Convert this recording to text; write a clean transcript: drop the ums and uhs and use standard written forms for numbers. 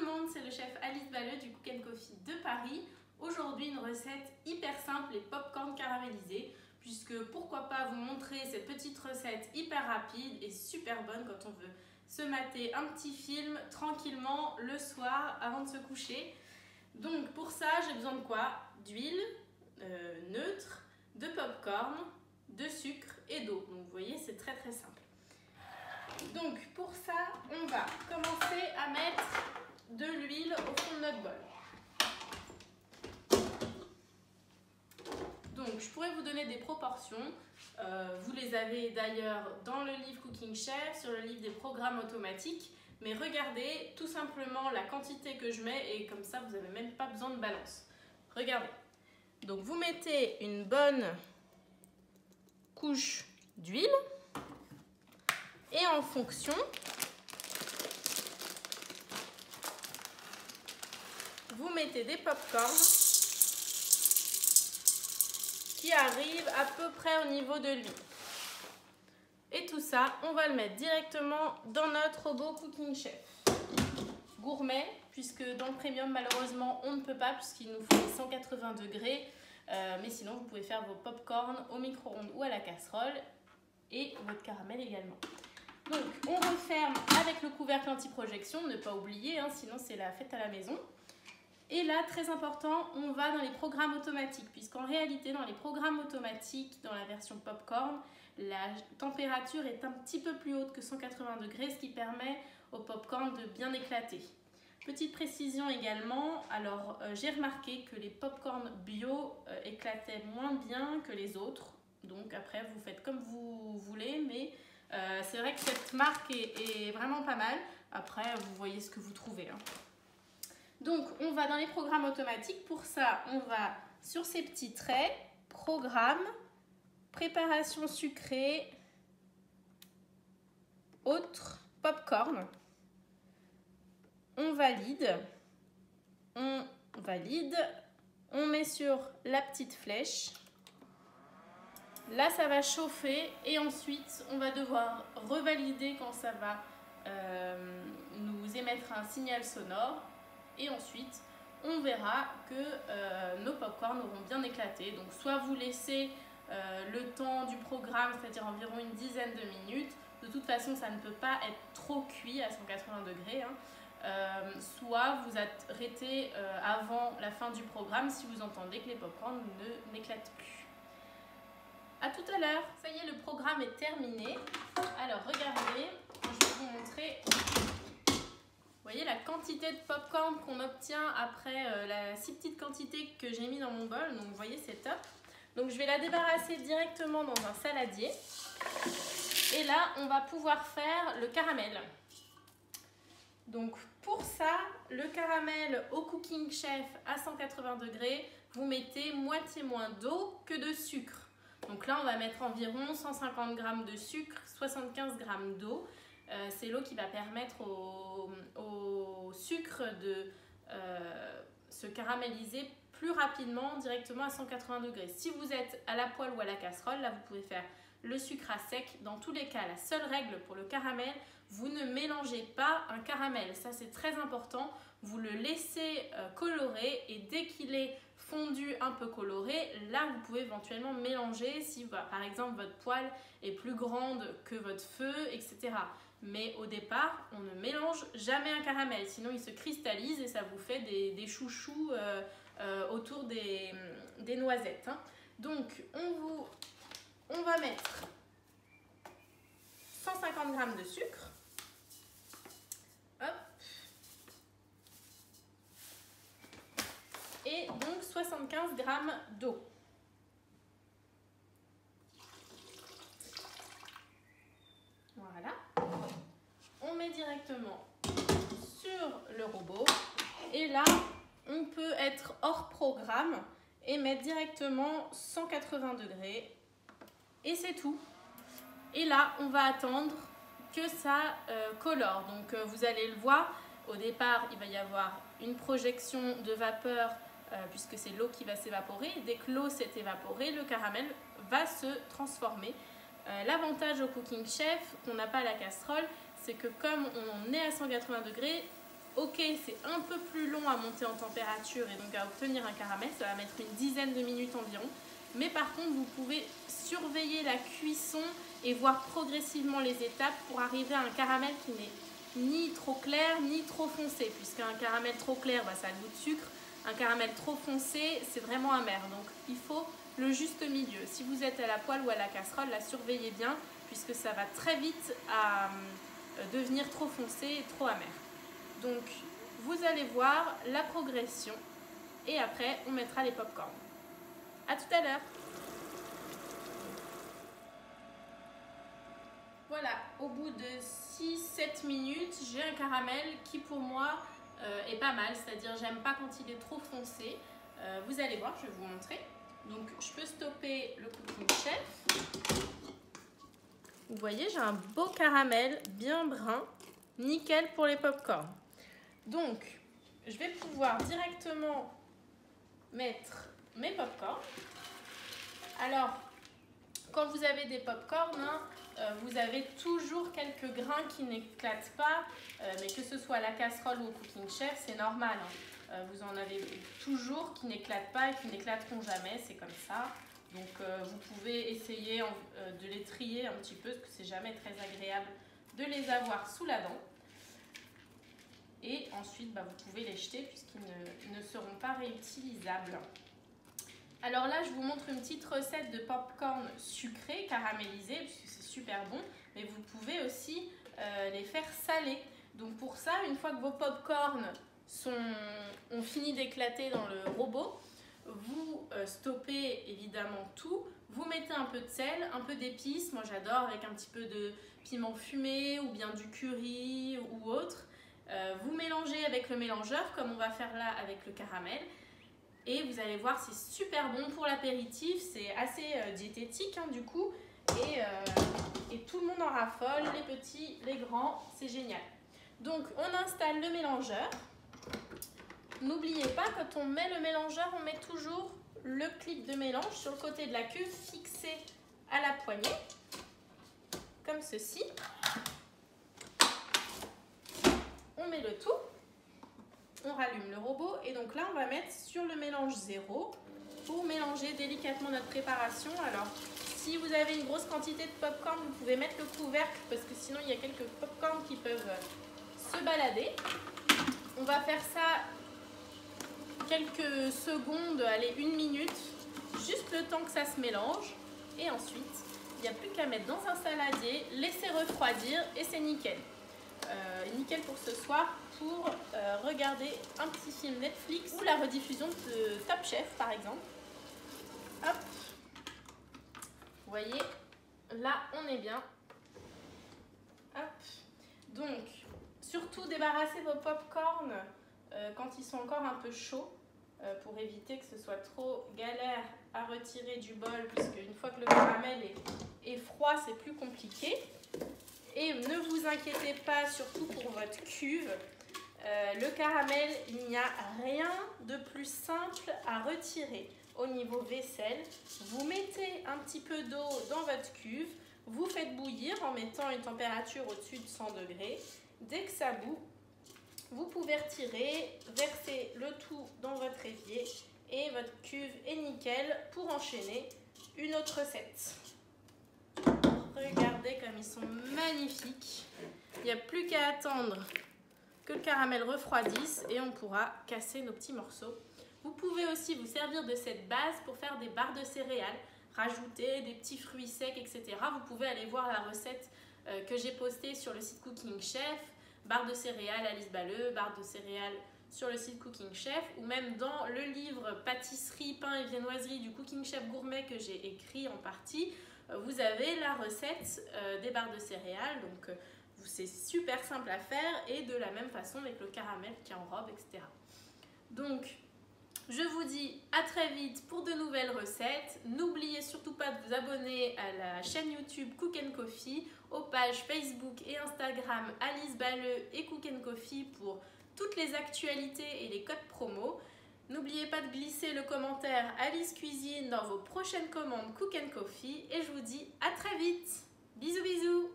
le monde, c'est le chef Alice Balleux du Cook & Coffee de Paris. Aujourd'hui, une recette hyper simple, les pop-corn caramélisés, puisque pourquoi pas vous montrer cette petite recette hyper rapide et super bonne quand on veut se mater un petit film tranquillement le soir avant de se coucher. Donc pour ça, j'ai besoin de quoi? D'huile neutre, de pop-corn, de sucre et d'eau. Donc vous voyez, c'est très très simple. Donc pour ça, on va commencer à mettre de l'huile au fond de notre bol. Donc je pourrais vous donner des proportions. Vous les avez d'ailleurs dans le livre Cooking Chef, sur le livre des programmes automatiques. Mais regardez tout simplement la quantité que je mets et comme ça vous n'avez même pas besoin de balance. Regardez. Donc vous mettez une bonne couche d'huile et en fonction, vous mettez des pop-corn qui arrivent à peu près au niveau de l'huile. Et tout ça, on va le mettre directement dans notre robot Cooking Chef. Gourmet, puisque dans le premium, malheureusement, on ne peut pas, puisqu'il nous faut les 180 degrés. Mais sinon, vous pouvez faire vos pop-corn au micro-ondes ou à la casserole et votre caramel également. Donc, on referme avec le couvercle anti-projection, ne pas oublier, hein, sinon c'est la fête à la maison. Et là, très important, on va dans les programmes automatiques, puisqu'en réalité, dans les programmes automatiques, dans la version popcorn, la température est un petit peu plus haute que 180 degrés, ce qui permet au popcorn de bien éclater. Petite précision également, alors j'ai remarqué que les popcorn bio éclataient moins bien que les autres. Donc après, vous faites comme vous voulez, mais c'est vrai que cette marque est vraiment pas mal. Après, vous voyez ce que vous trouvez, hein. Donc, on va dans les programmes automatiques. Pour ça, on va sur ces petits traits, programme, préparation sucrée, autres, popcorn. On valide, on met sur la petite flèche. Là, ça va chauffer et ensuite, on va devoir revalider quand ça va nous émettre un signal sonore. Et ensuite, on verra que nos popcorn auront bien éclaté. Donc, soit vous laissez le temps du programme, c'est-à-dire environ une dizaine de minutes. De toute façon, ça ne peut pas être trop cuit à 180 degrés. Hein. Soit vous arrêtez avant la fin du programme si vous entendez que les popcorn n'éclatent plus. A tout à l'heure. Ça y est, le programme est terminé. Alors, regardez, je vais vous montrer. Vous voyez la quantité de popcorn qu'on obtient après la si petite quantité que j'ai mis dans mon bol. Donc vous voyez, c'est top. Donc je vais la débarrasser directement dans un saladier. Et là, on va pouvoir faire le caramel. Donc pour ça, le caramel au Cooking Chef à 180 degrés, vous mettez moitié moins d'eau que de sucre. Donc là, on va mettre environ 150 g de sucre, 75 g d'eau. C'est l'eau qui va permettre au sucre de se caraméliser plus rapidement directement à 180 degrés. Si vous êtes à la poêle ou à la casserole, là vous pouvez faire le sucre à sec. Dans tous les cas, la seule règle pour le caramel, vous ne mélangez pas un caramel. Ça c'est très important. Vous le laissez colorer et dès qu'il est fondu un peu coloré, là vous pouvez éventuellement mélanger si par exemple votre poêle est plus grande que votre feu, etc. Mais au départ, on ne mélange jamais un caramel, sinon il se cristallise et ça vous fait des chouchous autour des noisettes. Hein. Donc, on va mettre 150 g de sucre. Hop. Et donc 75 g d'eau. Voilà. On met directement sur le robot et là on peut être hors programme et mettre directement 180 degrés et c'est tout. Et là on va attendre que ça colore. Donc vous allez le voir, au départ il va y avoir une projection de vapeur puisque c'est l'eau qui va s'évaporer. Dès que l'eau s'est évaporée, le caramel va se transformer. L'avantage au Cooking Chef qu'on n'a pas à la casserole, c'est que comme on est à 180 degrés, Ok, c'est un peu plus long à monter en température et donc à obtenir un caramel, ça va mettre une dizaine de minutes environ. Mais par contre, vous pouvez surveiller la cuisson et voir progressivement les étapes pour arriver à un caramel qui n'est ni trop clair ni trop foncé, puisqu'un caramel trop clair, ça a le goût de sucre. Un caramel trop foncé, c'est vraiment amer. Donc il faut le juste milieu. Si vous êtes à la poêle ou à la casserole, la surveillez bien, puisque ça va très vite à devenir trop foncé et trop amer. Donc vous allez voir la progression et après on mettra les pop-corn. A tout à l'heure. Voilà, au bout de 6-7 minutes, j'ai un caramel qui pour moi est pas mal, c'est-à-dire j'aime pas quand il est trop foncé. Vous allez voir, je vais vous montrer. Donc je peux stopper le Cooking Chef. Vous voyez, j'ai un beau caramel bien brun, nickel pour les pop-corn. Donc je vais pouvoir directement mettre mes pop-corn. Alors, quand vous avez des pop-corn, vous avez toujours quelques grains qui n'éclatent pas, mais que ce soit à la casserole ou au Cooking Chef, c'est normal. Vous en avez toujours qui n'éclatent pas et qui n'éclateront jamais, c'est comme ça. Donc vous pouvez essayer de les trier un petit peu, parce que c'est jamais très agréable de les avoir sous la dent. Et ensuite, vous pouvez les jeter puisqu'ils ne seront pas réutilisables. Alors là, je vous montre une petite recette de pop-corn sucré, caramélisé, puisque c'est super bon. Mais vous pouvez aussi les faire salés. Donc pour ça, une fois que vos pop-corn ont fini d'éclater dans le robot, vous stoppez évidemment tout. Vous mettez un peu de sel, un peu d'épices. Moi j'adore avec un petit peu de piment fumé ou bien du curry ou autre. Vous mélangez avec le mélangeur comme on va faire là avec le caramel. Et vous allez voir, c'est super bon pour l'apéritif, c'est assez diététique du coup. Et tout le monde en raffole, les petits, les grands, c'est génial. Donc on installe le mélangeur. N'oubliez pas, quand on met le mélangeur, on met toujours le clip de mélange sur le côté de la cuve fixé à la poignée, comme ceci. On met le tout. On rallume le robot et donc là on va mettre sur le mélange 0 pour mélanger délicatement notre préparation. Alors si vous avez une grosse quantité de pop-corn, vous pouvez mettre le couvercle parce que sinon il y a quelques pop-corn qui peuvent se balader. On va faire ça quelques secondes, allez 1 minute, juste le temps que ça se mélange et ensuite il n'y a plus qu'à mettre dans un saladier, laisser refroidir et c'est nickel. Nickel pour ce soir pour regarder un petit film Netflix ou la rediffusion de Top Chef par exemple. Hop, vous voyez, là on est bien. Hop, donc surtout débarrassez vos pop-corn quand ils sont encore un peu chauds pour éviter que ce soit trop galère à retirer du bol, puisque une fois que le caramel est froid, c'est plus compliqué. Et ne vous inquiétez pas, surtout pour votre cuve, le caramel, il n'y a rien de plus simple à retirer. Au niveau vaisselle, vous mettez un petit peu d'eau dans votre cuve, vous faites bouillir en mettant une température au-dessus de 100 degrés. Dès que ça bout, vous pouvez retirer, verser le tout dans votre évier et votre cuve est nickel pour enchaîner une autre recette. Regardez comme ils sont magnifiques. Il n'y a plus qu'à attendre que le caramel refroidisse et on pourra casser nos petits morceaux. Vous pouvez aussi vous servir de cette base pour faire des barres de céréales, rajouter des petits fruits secs, etc. Vous pouvez aller voir la recette que j'ai postée sur le site Cooking Chef, barres de céréales Alice Balleux, barres de céréales sur le site Cooking Chef, ou même dans le livre Pâtisserie, pain et viennoiserie du Cooking Chef Gourmet que j'ai écrit en partie. Vous avez la recette des barres de céréales, donc c'est super simple à faire et de la même façon avec le caramel qui enrobe, etc. Donc, je vous dis à très vite pour de nouvelles recettes. N'oubliez surtout pas de vous abonner à la chaîne YouTube Cook & Coffee, aux pages Facebook et Instagram Alice Balleux et Cook & Coffee pour toutes les actualités et les codes promo. N'oubliez pas de glisser le commentaire Alice Cuisine dans vos prochaines commandes Cook & Coffee et je vous dis à très vite. Bisous bisous.